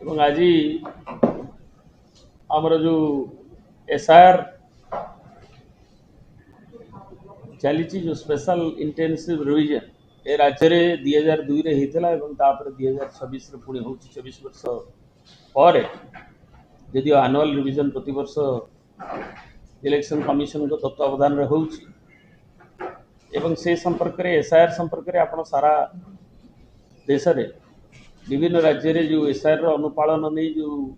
ଏବଂ ଆଜି ଆମର जो एसआर चली जो स्पेशल इंटेंसिव रिविजन ए राज्य में 2002 रे होता है 2026 पुणी हो 24 वर्ष पर यदि आनुअल रिविजन प्रति वर्ष इलेक्शन कमिशन को तत्वावधान हो से संपर्क में एसआईआर संपर्क में आप सारा देश में विभिन्न राज्य में जो एसआईआर अनुपालन नहीं जो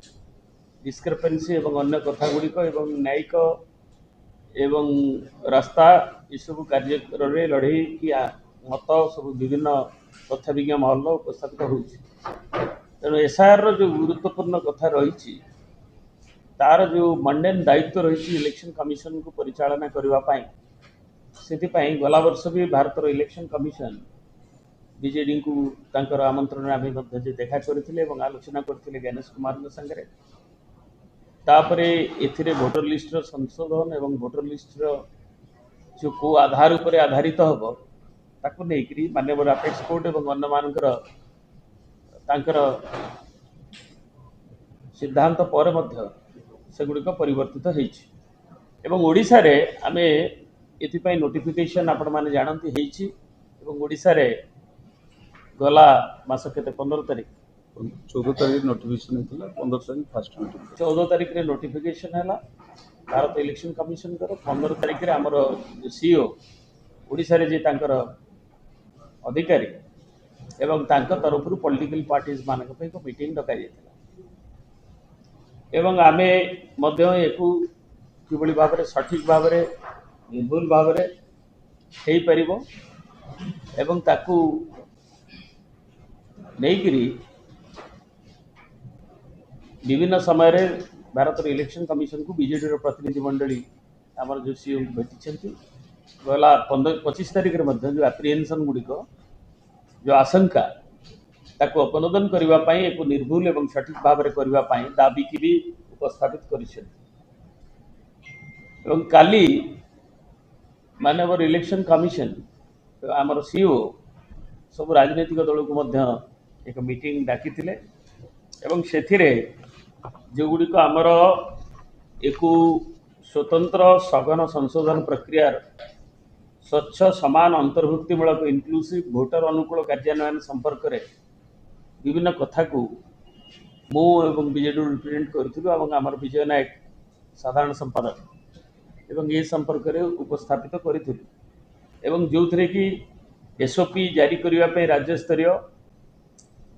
डिस्क्रिपेन्सी एवं अन्य कथा गुड़िक न्यायिक एवं रास्ता ये सब कार्य लड़े कि मत सब विभिन्न तथ्य विज्ञ महल उपस्थापित हो तेणु एसआईआर जो गुरुत्वपूर्ण कथा रही तार जो मंडेन दायित्व रही इलेक्शन कमिशन को परिचालना करने से गला वर्ष भी भारत इलेक्शन कमिशन बीजेडी को तांकर आमंत्रण आम देखा करते आलोचना करते गणेश कुमार संगे तापरे एथिरे भोटर लिस्ट संशोधन एवं भोटर लिस्ट जो को आधार उपर आधारित हम ताकू नहीं माननीय अपेक्स कोर्ट एवं अन्य मानकर तांकर सिद्धांत पर सेगुड़िक परिवर्तित होती ओडिशा रे आमे एथिपाई नोटिफिकेशन आपण माने जानती होईछि ओडिशा रे गला मास केते 15 तारीख 14 तारीख नोटिफिकेशन होता 15 तारीख फास्ट मीटिंग 14 तारीख रे नोटिफिकेशन है भारत इलेक्शन कमिशन कर 15 तारीख रे हमर सीईओ ओडिशा रे जे तांकर अधिकारी एवं तांकर तरफ पॉलिटिकल पार्टीज मानक पे को मीटिंग डका जायतिला एवं आमे मध्य एकु किबळी भाबरे सठिक भाबरे निर्भुल भाबरे हेई परिबो एवं ताकू नहींकरी विभिन्न समय रे भारत इलेक्शन कमिशन को बीजेडी प्रतिनिधि मंडली आमर जो सीओ भेटी गला 25 तारीख रे जो एप्रिहेंशन गुड़िक जो आशंका ताको अपनोदन करने एक निर्भुल एवं सठिक भाव में करने दाबी की भी उपस्थापित कर काली माननीय इलेक्शन कमिशन आमर सीईओ सब राजनीतिक दल को एक मीटिंग डाकी से जो गुड़िक आमर एक स्वतंत्र सघन संशोधन प्रक्रिया स्वच्छ समान अंतर्भुक्तिमूलक इनक्लूसिव भोटर अनुकूल कार्यान्वयन संपर्क में विभिन्न कथा को मु एवं बीजेडी रिप्रेजेंट करूँ आमर विजय नायक साधारण संपादक एवं ये संपर्क में उपस्थापित करूँ जो थे कि एसओपी जारी करने राज्य स्तरीय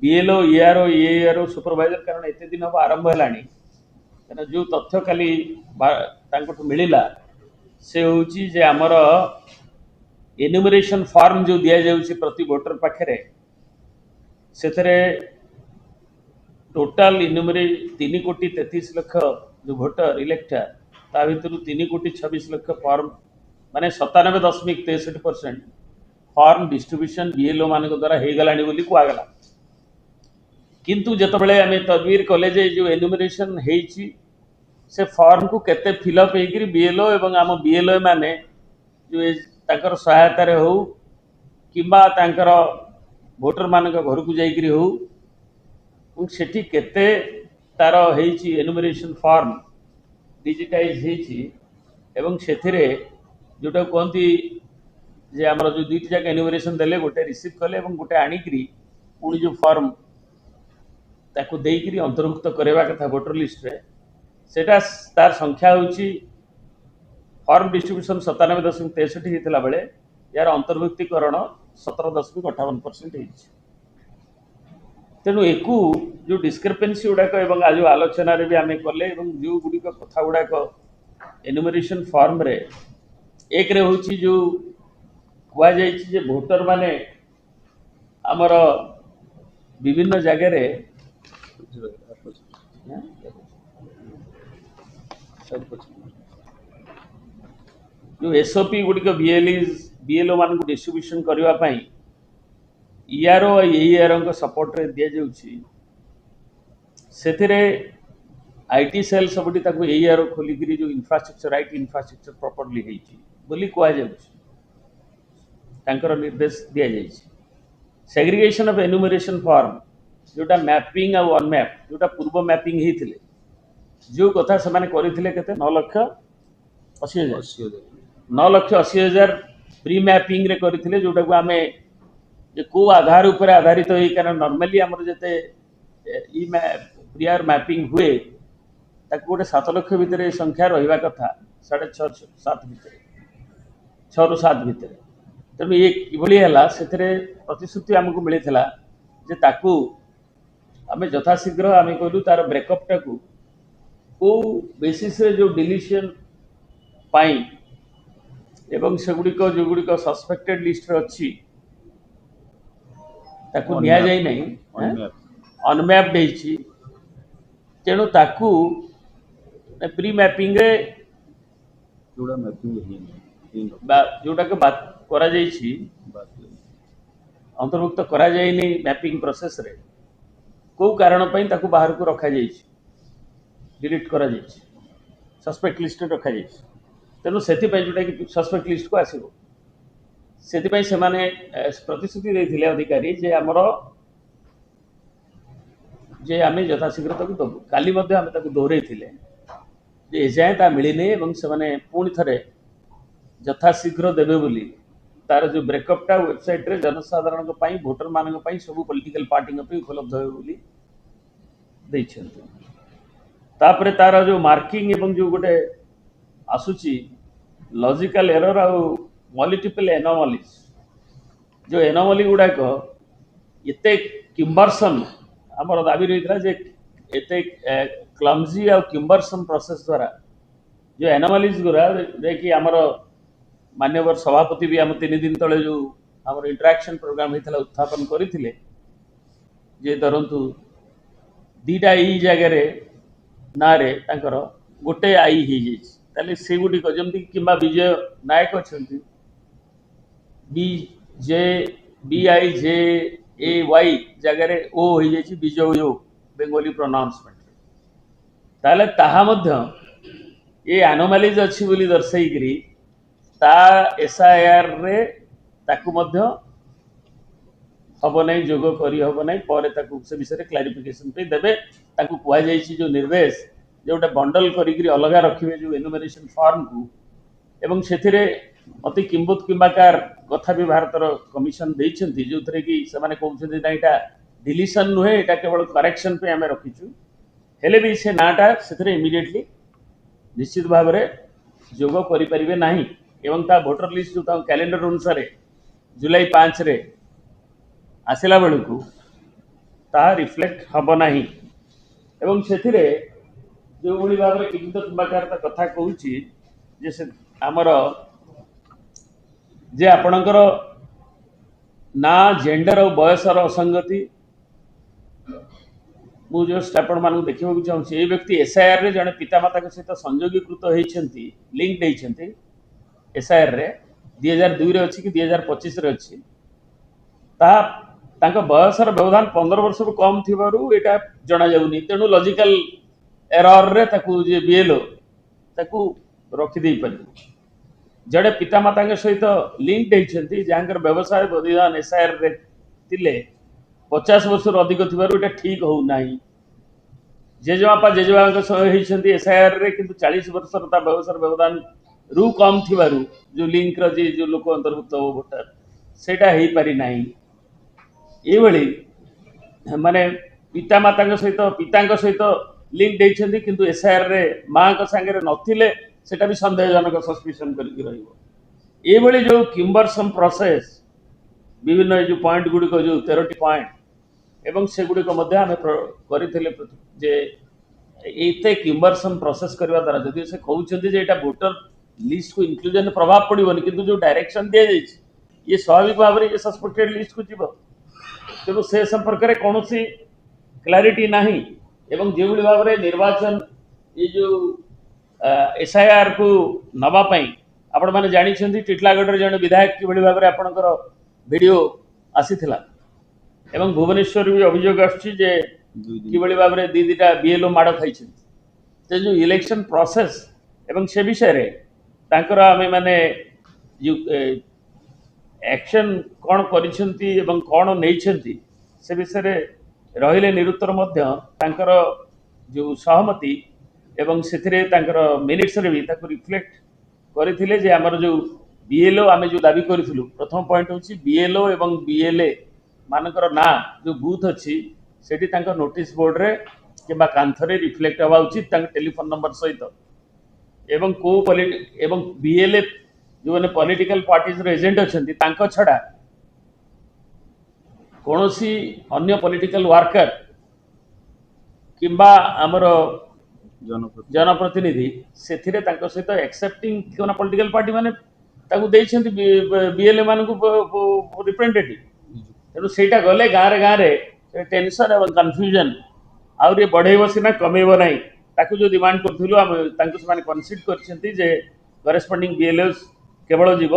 बीएलओ ईआरओ एआरओ सुपरवाइजर कारण एत दिन हम आरंभ है जो तथ्य काली मिलला से हूँ जे आमर एनुमरेशन फॉर्म जो दि जाऊँगी प्रति वोटर पाखे से टोटाल इन्यूमरे 3,33,00,000 जो भोटर इलेक्टर ता भर 3,26,00,000 फॉर्म माने 97.63% फॉर्म डिस्ट्रीब्यूशन बीएलओ मान द्वारा हो गला कहगला किंतु जितेबाला आम तदबिर कले जो एनुमरेशन होती से फॉर्म को केते फिलअप होकर बीएलओ एवं आम बीएलओ माने जो तांकर सहायतार हो किंबा तांकर भोटर मान घर को जाकरी हो सेठी केते तार होती एनुमरेशन फॉर्म डिजिटाइज होती एवं से जोटा कहती जे आमर जो दुईट जाक एनुमरेशन देले गोटे रिसीव कले गोटे आनिकी पुणी जो फॉर्म ताकू देकरी अंतर्भुक्त करवा कथा वोटर लिस्ट रे सेटा तार संख्या होची फॉर्म डिस्ट्रीब्यूशन 97.63 होता बेले यार अंतर्भुक्तिकरण 17.58% तेणु एकू जो डिस्क्रिपेन्सी गुड़ाक आज आलोचन भी आम कले जो गुड़िक कथा गुड़ाक एनुमरेशन फॉर्म रे एक रे होची जो कहुई भोटर माने आमर विभिन्न जगह जो एसओपी गुड़िक बीएलओ मान को डिस्ट्रीब्यूशन करने ईआरओ एआरओ सपोर्ट रे दि जाऊँगी से आईटी सेल सब एआरओ खोलिक जो infrastructure IT infrastructure properly Holi कहर निर्देश दि जाएगी सेग्रीगेशन ऑफ एनुमरेशन फॉर्म जोटा मैपिंग आ अनमैप जोटा पूर्व मैपिंग होते जो कथा से करते केते 9,80,000 80,000 9,80,000 प्री मैपिंग रे करथिले जोटा को आमे जे को आधार ऊपर आधारित होई कारण नॉर्मली हमर जते ई प्रियर मैपिंग हुए ताकू गोटे 7 लाख भितर संख्या रहिबा कथा 6.5 7 भितर 6 ରୁ 7 भितर तेणु ये किभली है प्रतिश्रुति आमको मिलता जे ताकू आम यथाशीघ्र आम कहलु तार ब्रेकअप टाकू को बेसिस रे जो डिलीशन पाई एवं सेगुड़िक जो गुड़िक सस्पेक्टेड लिस्ट रे अच्छी ताकू निया जाई नहीं अनमैप अनमैप्ड होईची तेणु ताकू प्री मैपिंग रे जोड़ा मैपिंग जोटा के बात करा जाईची अंतर्भुक्त करा जाइनी मैपिंग प्रोसेस रे को कारण पई ताकू बाहर को रखा जाईची डिलीट करा जाईची सस्पेक्ट लिस्ट रे रखा जाईची तेणु सेति पई जोटा कि सस्पेक्ट लिस्ट को आसीबो सेति पई से माने प्रतिश्रुति देथिले अधिकारी जे हमरो जे आमे यथाशीघ्र ताकू दबु काली मध्ये आमे ताकू दोहरेथिले जे एजाय ता मिली नै एवं से माने पुणी थरे यथाशीघ्र देबे बोली तार जो ब्रेकअप टा वेबसाइट रे जनसाधारण को पाई वोटर मान को पाई सब पॉलिटिकल पार्टी को पाई उपलब्ध होय बोली दैछन्ते तापरे तार जो मार्किंग एवं जो गोटे आसुची लॉजिकल एरर आ मल्टीपल एनोमलीज जो एनोमली गुडा को एते किम्बर्सन हमर दाबी रहितला जे एते क्लमजी आ किम्बर्सन प्रोसेस द्वारा जो एनोमलीज गुरा जे कि हमर मान्यवर सभापति भी हम 3 दिन तले जो हमर इंटरेक्शन प्रोग्राम हेतला उत्थापन करिथिले जे धरंतु दीटा ई जगह रे ना रे तांकर गोटे आई ही जे ताले से गुडी को जमती किबा विजय नायक अछंती B J B I J A Y जगह रे ओ हो जाई विजय यो बेंगोली प्रोनाउंसमेंट ताले ताहा मध्य ये एनोमलीज अच्छी बोली दर्शाई करी ता एसआईआर रे ताकू मध्य हबो नहीं जोग करी हबो नहीं पर ताकू से विषय क्लारिफिकेशन पे देबे ताकू कुआ जाईची जो निर्देश जोटा बंडल करी अलगा रखिबे जो एनुमरेशन फॉर्म को एवं सेथिरे अति किंबुत किंबाकार कथा भी भारतर कमिशन देइछंती जो थरे कि से माने कहउछंती ना एटा डिलीशन नुहे एटा केवल करेक्शन पे हमें रखिछु हेले भी से नाटा सेथिरे इमीडिएटली निश्चित भाव में जोग करि परिबे नाही एवं ता वोटर लिस्ट जो ता कैलेंडर अनुसार जुलाई 5 रे आसिला बेलू ता रिफ्लेक्ट हब नाही एवं सेथिरे जो भली भाव में किंचित किंबाकार कथा कहूची जे से हमर जे आपणकर ना जेंडर और बयसर असंगति मु जस्ट आपण मानू देखिबा चाहूँ ये व्यक्ति एसआईआर रे जने पितामाता के सहित संयोगीकृत होइछंती लिंक्ड होइछंती एसआईआर रे 2002 रे अछि कि 2025 रे अछि ता तांका बयसर व्यवधान 15 वर्ष रु कम थिबारु एटा जणा जाउनी तेनु लॉजिकल एरर रे ताकू जे बीएलओ ताकू रखि देई पारि जड़े पितामाता के सहित लिंक्ड होइछंती जांकर व्यवसाय बदिदान एसआईआर रे तिले 50 वर्ष अधिक थिबारु एटा ठीक हो नाही जेजेबापा जेजेबाଙ୍କ ସହ ହେଇଛନ୍ତି एसआईआर रे किंतु 40 वर्ष ता व्यवसाय व्यवधान रु कम थिबारु जो लिंक र जे जो लोक अंतर्भुक्त हो वोटर सेटा हेई पारि नाही ए भली माने पितामाता के सहित लिंक देइछंती किंतु एसआईआर रे मां को संगे रे नथिले सेटा भी संदेहजनक सस्पिशन करके रहिबो ए भली जो किम्बरसम प्रोसेस विभिन्न जो पॉइंट गुडी को जो 13 पॉइंट एवं से गुडी को मध्य हमें करिथिले जे एते किम्बरसम प्रोसेस करबा द्वारा जदि से कहउछंती जे एटा वोटर लिस्ट को इंक्लूजन प्रभाव पड़िबोनी किंतु जो डायरेक्शन दिया जाइछ ये स्वाभाविक भाव रे ये सस्पेक्टेड लिस्ट को जीव तेणु से संपर्क में कौन सी क्लारिटी नहीं एवं जो भाव में निर्वाचन ये जो एसआईआर को नवापाई आपण मैंने जानी टिटलागढ़ जन विधायक किभली भाव में आपणकर वीडियो आसीथिला एवं भुवनेश्वर भी अभियोग आछी जे किभली भाव में दीटा बीएलओ माड़ खाई जो इलेक्शन प्रोसेस एवं से विषय रे तांकर आमे माने जो एक्शन कौन करिसेंती एवं कौन नैछंती से विषय रे रहिले निरुत्तर मध्य तांकर जो सहमति एवं से मिनिट्स रे भी ताको रिफ्लेक्ट करथिले जे हमर जो बीएलओ आमे जो दाबी करथिलु प्रथम पॉइंट होची बीएलओ एवं बीएलए मानकर ना जो बूथ अछि सेठी तांकर नोटिस बोर्ड रे किबा कांथरे रिफ्लेक्ट हवा उचित तांकर टेलीफोन नंबर सहित एवं को एवं बीएलए जो माने पॉलिटिकल पार्टीज रे एजेंट अछंती तांको छडा कोनोसी अन्य पॉलिटिकल वर्कर किंबा हमर जनप्रति जनप्रतिनिधि से सहित एक्सेप्टिंग कोना पॉलिटिकल पार्टी माने ताकू देइछंती बीएलए मानकू रिप्रेजेंटेटिव तेणु सेटा गले गाँव रे टेंशन एवं कन्फ्यूजन आउरी बढ़ेब सिना कमेब नाही ताकू जो डिमांड करथिलु हम तांकू से कनसीड करछंती जे करेस्पोंडिंग बीएलओ केवल जीव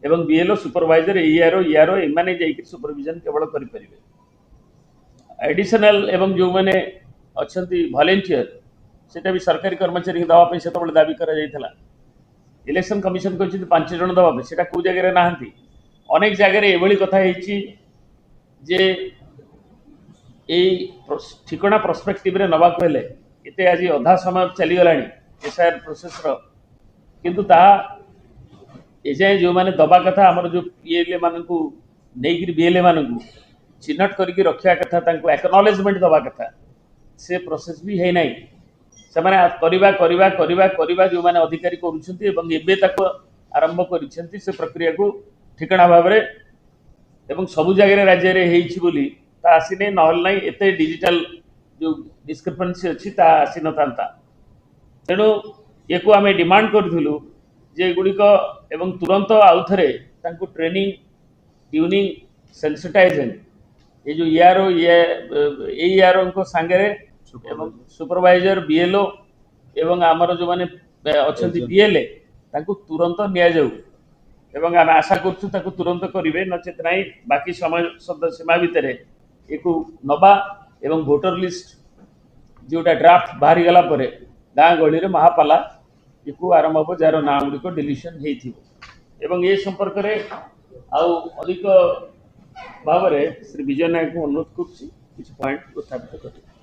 एवं बीएलओ सुपरवाइजर ईआरओ एमाने जाई सुपरविजन केवल करि परिबे एडिशनल एवं जो माने अछंती वॉलंटियर सेटा भी सरकारी कर्मचारी के दवा पे सेतबेले दाबी करा जायथला इलेक्शन कमिशन कहछि 5 जण दवा पे सेटा को जगह रे नाहंती अनेक जगह रे एभली कथा हेछि जे ठिकना प्रस्पेक्टिव रे नवा कहले एते आज अधा समय चली गलानी एसआर प्रोसेस रो किंतु ता एजाए जो माने दबा कथा हमर जो पीएलए मानकू नेगिर बीएलए मानकू चिन्हट करके रखा कथा तांको एक्नॉलेजमेंट दबा कथा से प्रोसेस भी है नाही सेमाने करिबा करिबा करिबा करिबा जो माने अधिकारी करूछंती एवं एबे तक आरंभ करिछंती से प्रक्रिया को ठिकना भाव रे एवं सबु जगह रे राज्य रे हेछि बोली ता आसीने नहल नाही एते डिजिटल जो डिस्क्रिपेंसी अछि ता आसी नतांता तेणु एको आमे डिमांड करथिलु जे गुड़िक एवं तुरंत आउथरे तांको ट्रेनिंग ट्यूनिंग सेंसिटाइजिंग ये जो ईआरओ को सांगे एवं सुपरवाइजर बीएलओ एवं आमर जो माने अछंती बीएलए तांको तुरंत निया जाऊ एवं आम आशा करछु ताको तुरंत करिवे नचेत नाही बाकी समय सीमा भितर एको नबा एवं वोटर लिस्ट जोटा ड्राफ्ट बाहरी गला परे गाँ गहली रे महापाला एको आरंभ हो जार ना गुड़िक डिलीशन हेथिबो एवं ये संपर्क रे आउ अधिक भाव श्री विजय नायक को अनुरोध कर पॉइंट उत्थापित कर